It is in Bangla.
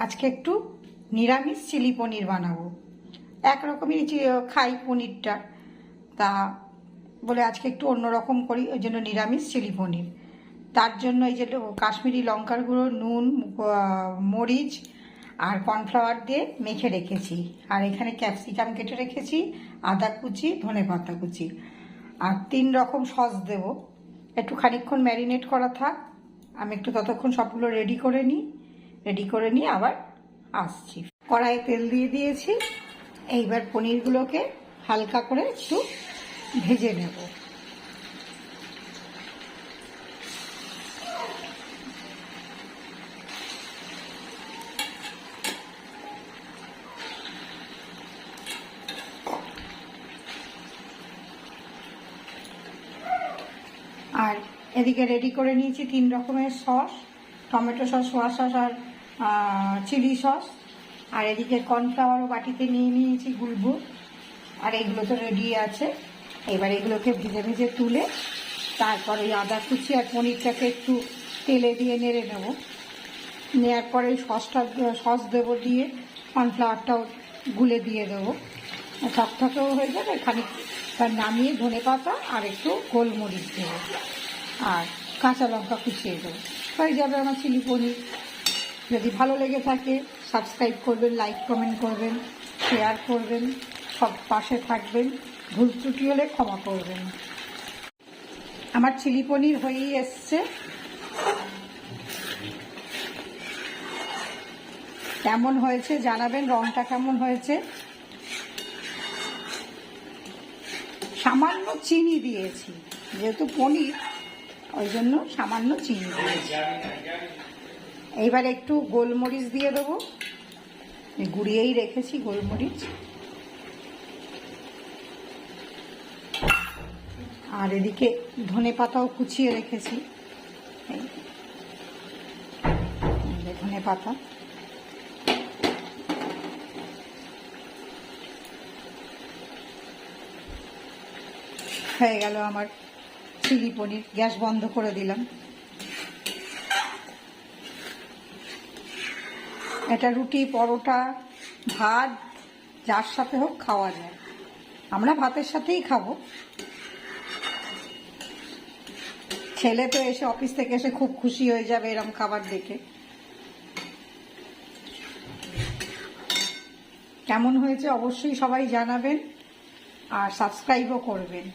আজকে একটু নিরামিষ চিলি পনির বানাবো। একরকমই খাই পনিরটা, তা বলে আজকে একটু অন্যরকম করি, ওই জন্য নিরামিষ চিলি পনির। তার জন্য এই যে কাশ্মীরি লঙ্কার গুঁড়ো, নুন, মরিচ আর কর্নফ্লাওয়ার দিয়ে মেখে রেখেছি। আর এখানে ক্যাপসিকাম কেটে রেখেছি, আদা কুচি, ধনেপাতা কুচি, আর 3 রকম সস দেবো। একটু খানিকক্ষণ ম্যারিনেট করা থাক, আমি একটু ততক্ষণ সবগুলো রেডি করে নিয়ে আবার আসছি। কড়াইয়ে তেল দিয়ে দিয়েছি, এইবার পনিরগুলোকে হালকা করে একটু ভেজে নেব। আর এদিকে রেডি করে নিয়েছি 3 রকমের sauce, tomato sauce, soya sauce আর চিলি সস। আর এদিকে কর্নফ্লাওয়ারও বাটিতে নিয়ে নিয়েছি, গুলবো। আর এগুলো তো রেডি আছে। এবার এগুলোকে ভেজে ভেজে তুলে তারপরে ওই আদা কুচি আর পনিরটাকে একটু তেলে দিয়ে নেড়ে নেব। নেওয়ার পরে সস দেবো, দিয়ে কর্নফ্লাওয়ারটাও গুলে দিয়ে দেবো। থকথকেও হয়ে যাবে খানিক। তার নামিয়ে ধনেপাতা আর একটু গোলমরিচ দেবো আর কাঁচা লঙ্কা কুচিয়ে দেবো। হয়ে যাবে আমার চিলি পনির। যদি ভালো লেগে থাকে সাবস্ক্রাইব করবেন, লাইক কমেন্ট করবেন, শেয়ার করবেন, সব পাশে থাকবেন। ভুল ত্রুটি হলে ক্ষমা করবেন। আমার চিলি পনির হয়েই এসছে। কেমন হয়েছে জানাবেন, রংটা কেমন হয়েছে। সামান্য চিনি দিয়েছি, যেহেতু পনির ওই জন্য সামান্য চিনি দিয়েছি। এইবার একটু গোলমরিচ দিয়ে দেবো, গুঁড়িয়েই রেখেছি গোলমরিচ। আর এদিকে ধনেপাতাও কুচিয়ে রেখেছি, ধনেপাতা। হয়ে গেল আমার চিলি পনির। গ্যাস বন্ধ করে দিলাম। এটা রুটি, পরোটা, ভাত যার সাথে হোক খাওয়া যায়। আমরা ভাতের সাথেই খাবো। ছেলে তো এসে অফিস থেকে এসে খুব খুশি হয়ে যাবে এরকম খাবার দেখে। কেমন হয়েছে অবশ্যই সবাই জানাবেন আর সাবস্ক্রাইবও করবেন।